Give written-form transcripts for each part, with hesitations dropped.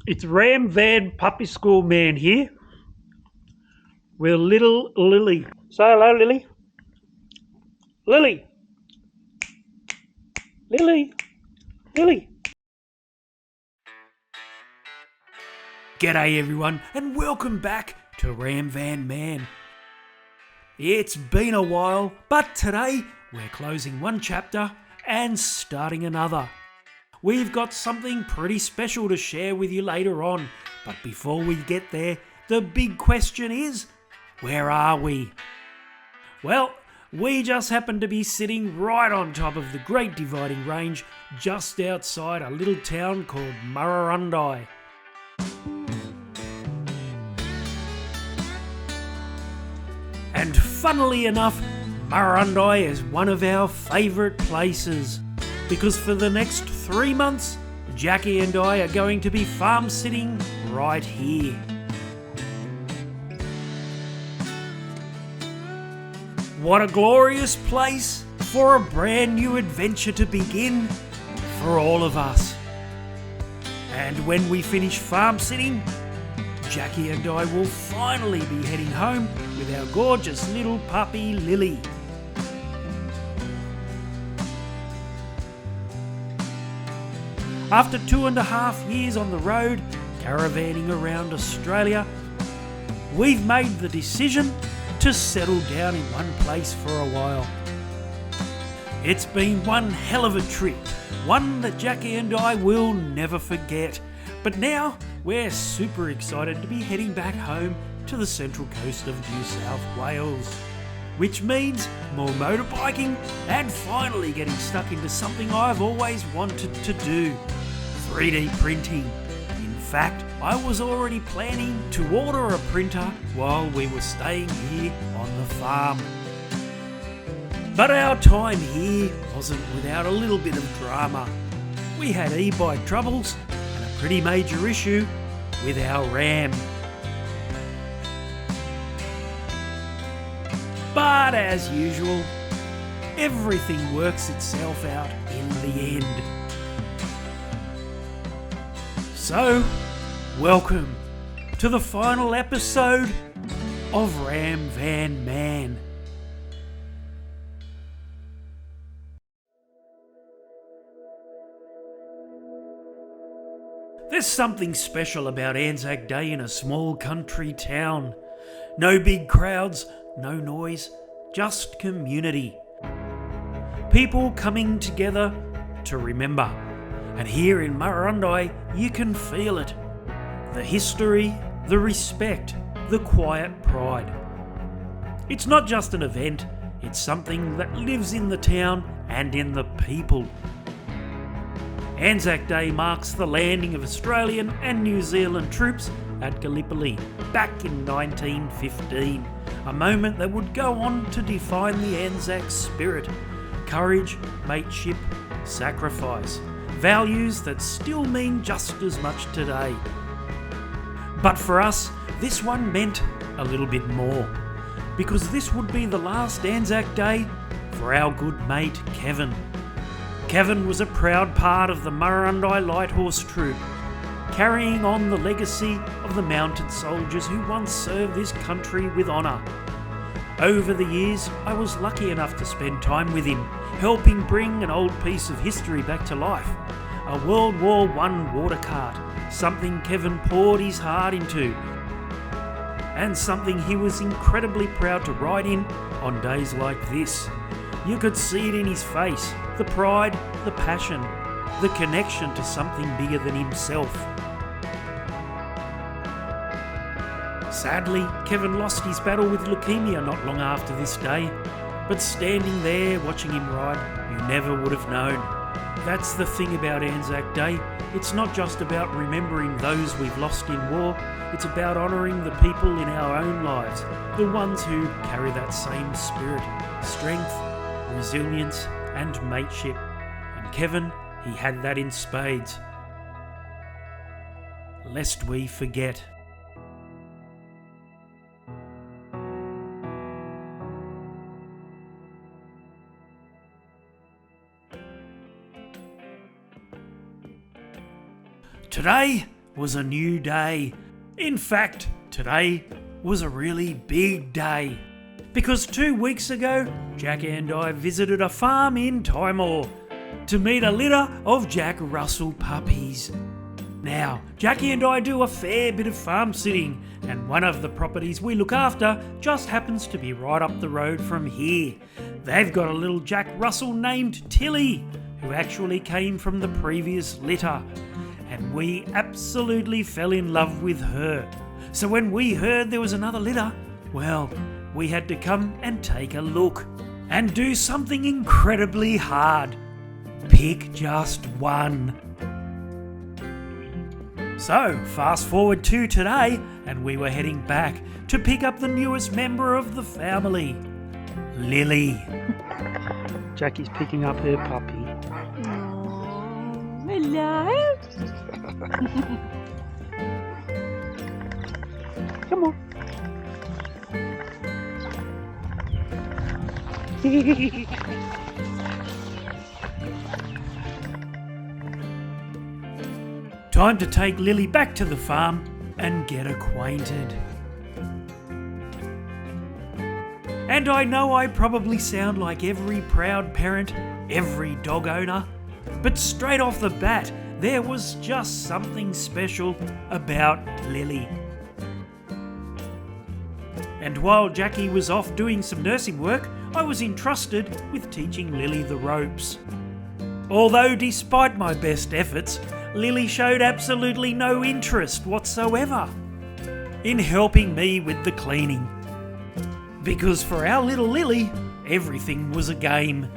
It's Ram Van Puppy School Man here with little Lily. Say hello, Lily. Lily. Lily. Lily. G'day everyone and welcome back to Ram Van Man. It's been a while, but today we're closing one chapter and starting another. We've got something pretty special to share with you later on, but before we get there, the big question is, where are we? Well, we just happen to be sitting right on top of the Great Dividing Range just outside a little town called Murrurundi. And funnily enough, Murrurundi is one of our favourite places because for the next 3 months, Jacqui and I are going to be farm sitting right here. What a glorious place for a brand new adventure to begin for all of us. And when we finish farm sitting, Jacqui and I will finally be heading home with our gorgeous little puppy Lily. After 2.5 years on the road, caravanning around Australia, we've made the decision to settle down in one place for a while. It's been one hell of a trip, one that Jacqui and I will never forget. But now we're super excited to be heading back home to the Central Coast of New South Wales, which means more motorbiking and finally getting stuck into something I've always wanted to do, 3D printing. In fact, I was already planning to order a printer while we were staying here on the farm. But our time here wasn't without a little bit of drama. We had e-bike troubles and a pretty major issue with our Ram. But as usual, everything works itself out in the end. So, welcome to the final episode of Ram Van Man. There's something special about Anzac Day in a small country town. No big crowds, no noise, just community. People coming together to remember. And here in Murrurundi, you can feel it. The history, the respect, the quiet pride. It's not just an event, it's something that lives in the town and in the people. Anzac Day marks the landing of Australian and New Zealand troops at Gallipoli back in 1915, a moment that would go on to define the Anzac spirit, courage, mateship, sacrifice, values that still mean just as much today. But for us, this one meant a little bit more, because this would be the last Anzac Day for our good mate Kevin. Kevin was a proud part of the Murrurundi Light Horse Troop, carrying on the legacy of the mounted soldiers who once served this country with honour. Over the years, I was lucky enough to spend time with him, helping bring an old piece of history back to life. A World War I water cart, something Kevin poured his heart into, and something he was incredibly proud to ride in on days like this. You could see it in his face, the pride, the passion, the connection to something bigger than himself. Sadly, Kevin lost his battle with leukemia not long after this day, but standing there watching him ride, you never would have known. That's the thing about Anzac Day. It's not just about remembering those we've lost in war, it's about honouring the people in our own lives, the ones who carry that same spirit, strength, resilience and mateship. And Kevin, he had that in spades. Lest we forget. Today, was a new day. In fact, today was a really big day. Because 2 weeks ago, Jacqui and I visited a farm in Timor to meet a litter of Jack Russell puppies. Now, Jacqui and I do a fair bit of farm sitting, and one of the properties we look after just happens to be right up the road from here. They've got a little Jack Russell named Tilly, who actually came from the previous litter, and we absolutely fell in love with her. So when we heard there was another litter, well, we had to come and take a look and do something incredibly hard. Pick just one. So, fast forward to today, and we were heading back to pick up the newest member of the family, Lilly. Jacqui's picking up her puppy. Oh, hello. Come on. Time to take Lilly back to the farm and get acquainted. And I know I probably sound like every proud parent, every dog owner, but straight off the bat, there was just something special about Lilly. And while Jacqui was off doing some nursing work, I was entrusted with teaching Lilly the ropes. Although despite my best efforts, Lilly showed absolutely no interest whatsoever in helping me with the cleaning. Because for our little Lilly, everything was a game.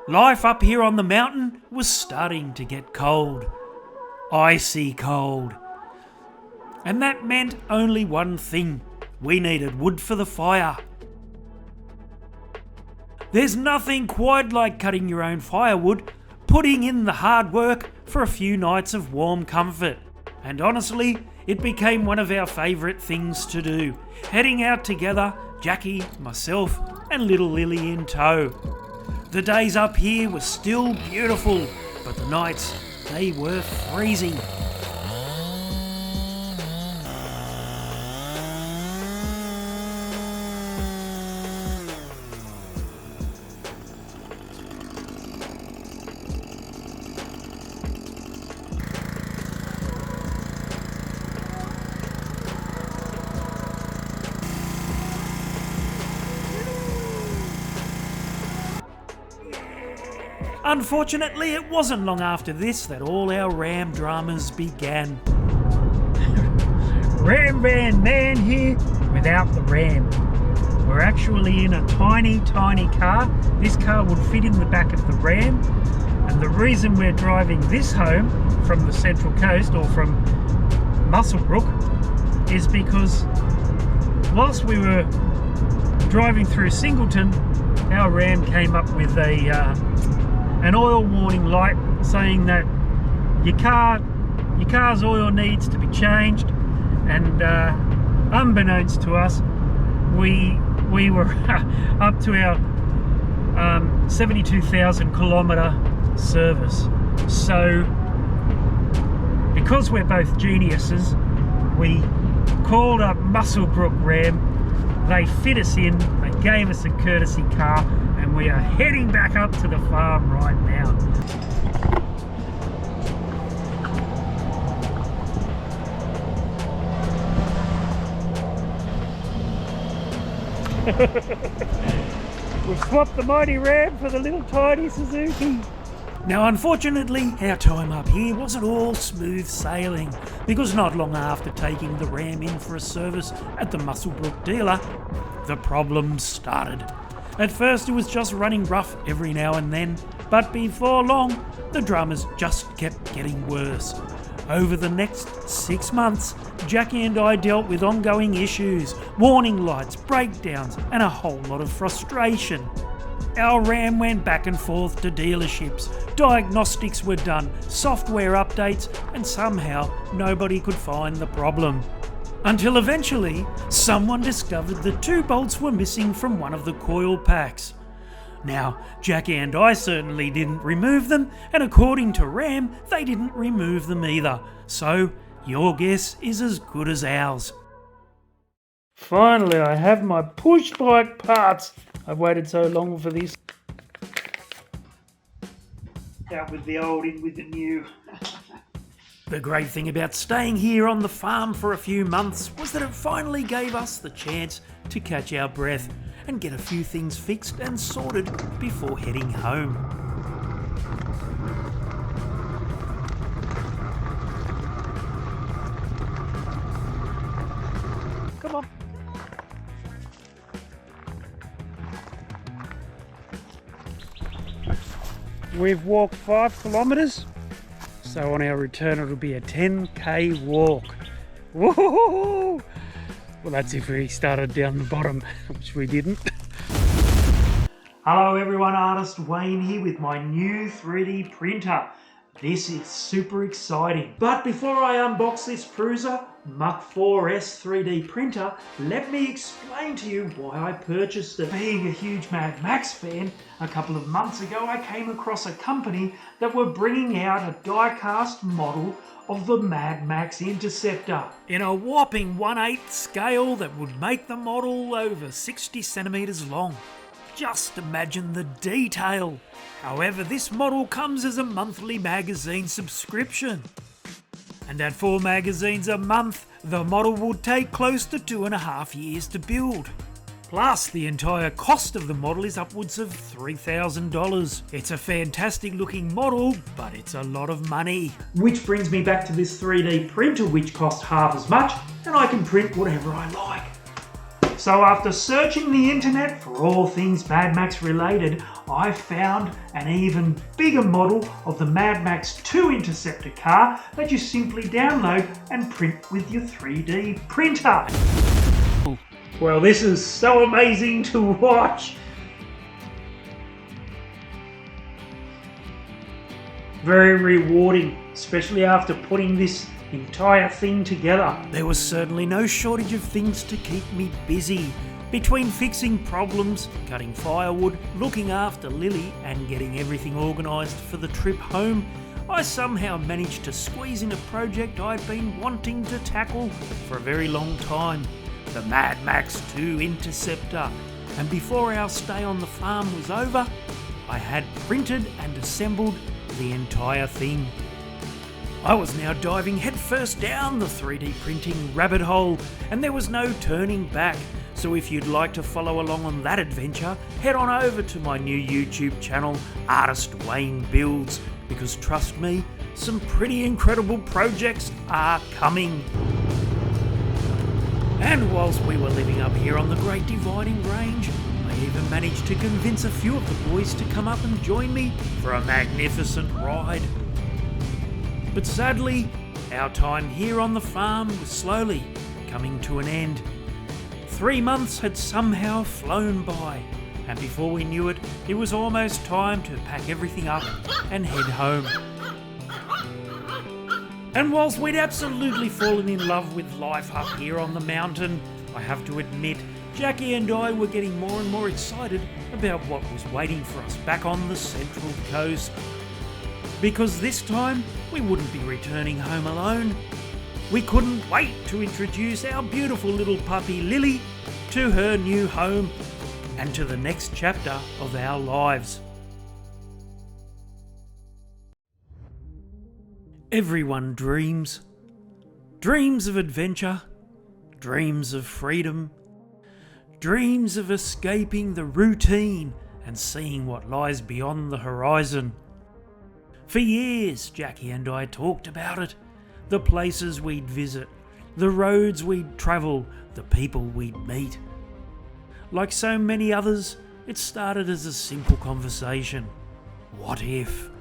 Life up here on the mountain was starting to get cold. Icy cold. And that meant only one thing. We needed wood for the fire. There's nothing quite like cutting your own firewood, putting in the hard work for a few nights of warm comfort. And honestly, it became one of our favourite things to do. Heading out together, Jacqui, myself and little Lilly in tow. The days up here were still beautiful, but the nights, they were freezing. Unfortunately, it wasn't long after this that all our ram dramas began. Ram van man here without the ram. We're actually in a tiny car. This car would fit in the back of the ram, and the reason we're driving this home from the Central Coast or from Muswellbrook is because whilst we were driving through Singleton, our ram came up with an oil warning light saying that your car's oil needs to be changed, and unbeknownst to us, we were up to our 72,000 kilometre service. So because we're both geniuses, we called up Muswellbrook Ram. They fit us in, they gave us a courtesy car, and we are heading back up to the farm right now. We've swapped the mighty Ram for the little tiny Suzuki. Now unfortunately, our time up here wasn't all smooth sailing, because not long after taking the Ram in for a service at the Muswellbrook dealer, the problems started. At first it was just running rough every now and then, but before long, the dramas just kept getting worse. Over the next 6 months, Jacqui and I dealt with ongoing issues, warning lights, breakdowns, and a whole lot of frustration. Our Ram went back and forth to dealerships, diagnostics were done, software updates, and somehow nobody could find the problem. Until eventually, someone discovered the 2 bolts were missing from one of the coil packs. Now, Jacqui and I certainly didn't remove them, and according to Ram, they didn't remove them either. So, your guess is as good as ours. Finally, I have my push bike parts. I've waited so long for this. Out with the old, in with the new. The great thing about staying here on the farm for a few months was that it finally gave us the chance to catch our breath and get a few things fixed and sorted before heading home. Come on. We've walked 5 kilometres, so on our return it'll be a 10k walk. Woohoo! Well, that's if we started down the bottom, which we didn't. Hello everyone, Artist Wayne here with my new 3D printer. This is super exciting. But before I unbox this Prusa Muck 4S 3D printer, let me explain to you why I purchased it. Being a huge Mad Max fan, a couple of months ago I came across a company that were bringing out a die-cast model of the Mad Max Interceptor in a whopping 1/8 scale that would make the model over 60 centimetres long. Just imagine the detail. However, this model comes as a monthly magazine subscription. And at 4 magazines a month, the model would take close to 2.5 years to build. Plus, the entire cost of the model is upwards of $3,000. It's a fantastic looking model, but it's a lot of money. Which brings me back to this 3D printer, which costs half as much, and I can print whatever I like. So after searching the internet for all things Mad Max related, I found an even bigger model of the Mad Max 2 Interceptor car that you simply download and print with your 3D printer. Well, this is so amazing to watch. Very rewarding, especially after putting this entire thing together. There was certainly no shortage of things to keep me busy. Between fixing problems, cutting firewood, looking after Lilly and getting everything organised for the trip home, I somehow managed to squeeze in a project I'd been wanting to tackle for a very long time. The Mad Max 2 Interceptor. And before our stay on the farm was over, I had printed and assembled the entire thing. I was now diving headfirst down the 3D printing rabbit hole, and there was no turning back. So if you'd like to follow along on that adventure, head on over to my new YouTube channel, Artist Wayne Builds, because trust me, some pretty incredible projects are coming. And whilst we were living up here on the Great Dividing Range, I even managed to convince a few of the boys to come up and join me for a magnificent ride. But sadly, our time here on the farm was slowly coming to an end. 3 months had somehow flown by, and before we knew it, it was almost time to pack everything up and head home. And whilst we'd absolutely fallen in love with life up here on the mountain, I have to admit, Jacqui and I were getting more and more excited about what was waiting for us back on the Central Coast. Because this time, we wouldn't be returning home alone. We couldn't wait to introduce our beautiful little puppy Lilly to her new home and to the next chapter of our lives. Everyone dreams. Dreams of adventure, dreams of freedom, Dreams of escaping the routine and seeing what lies beyond the horizon. For years, Jacqui and I talked about it. The places we'd visit, the roads we'd travel, the people we'd meet. Like so many others, it started as a simple conversation. What if?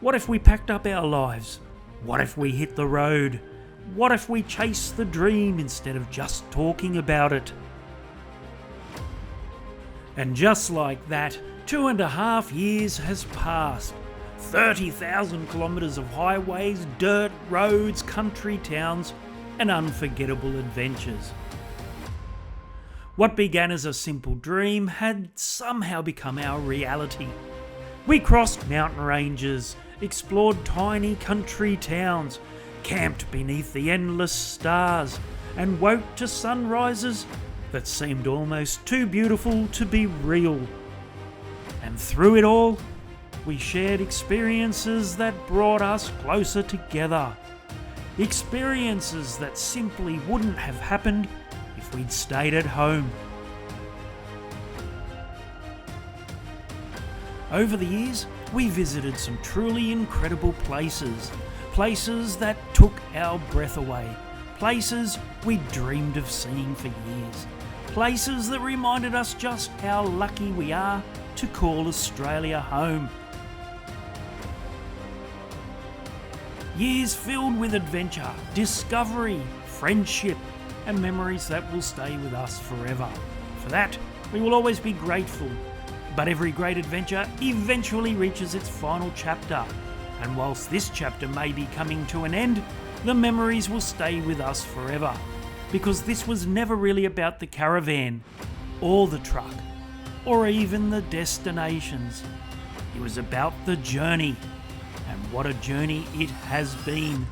What if we packed up our lives? What if we hit the road? What if we chased the dream instead of just talking about it? And just like that, 2.5 years has passed. 30,000 kilometres of highways, dirt roads, country towns, and unforgettable adventures. What began as a simple dream had somehow become our reality. We crossed mountain ranges, explored tiny country towns, camped beneath the endless stars, and woke to sunrises that seemed almost too beautiful to be real. And through it all, we shared experiences that brought us closer together. Experiences that simply wouldn't have happened if we'd stayed at home. Over the years, we visited some truly incredible places. Places that took our breath away. Places we dreamed of seeing for years. Places that reminded us just how lucky we are to call Australia home. Years filled with adventure, discovery, friendship, and memories that will stay with us forever. For that, we will always be grateful. But every great adventure eventually reaches its final chapter. And whilst this chapter may be coming to an end, the memories will stay with us forever. Because this was never really about the caravan, or the truck, or even the destinations. It was about the journey. And what a journey it has been.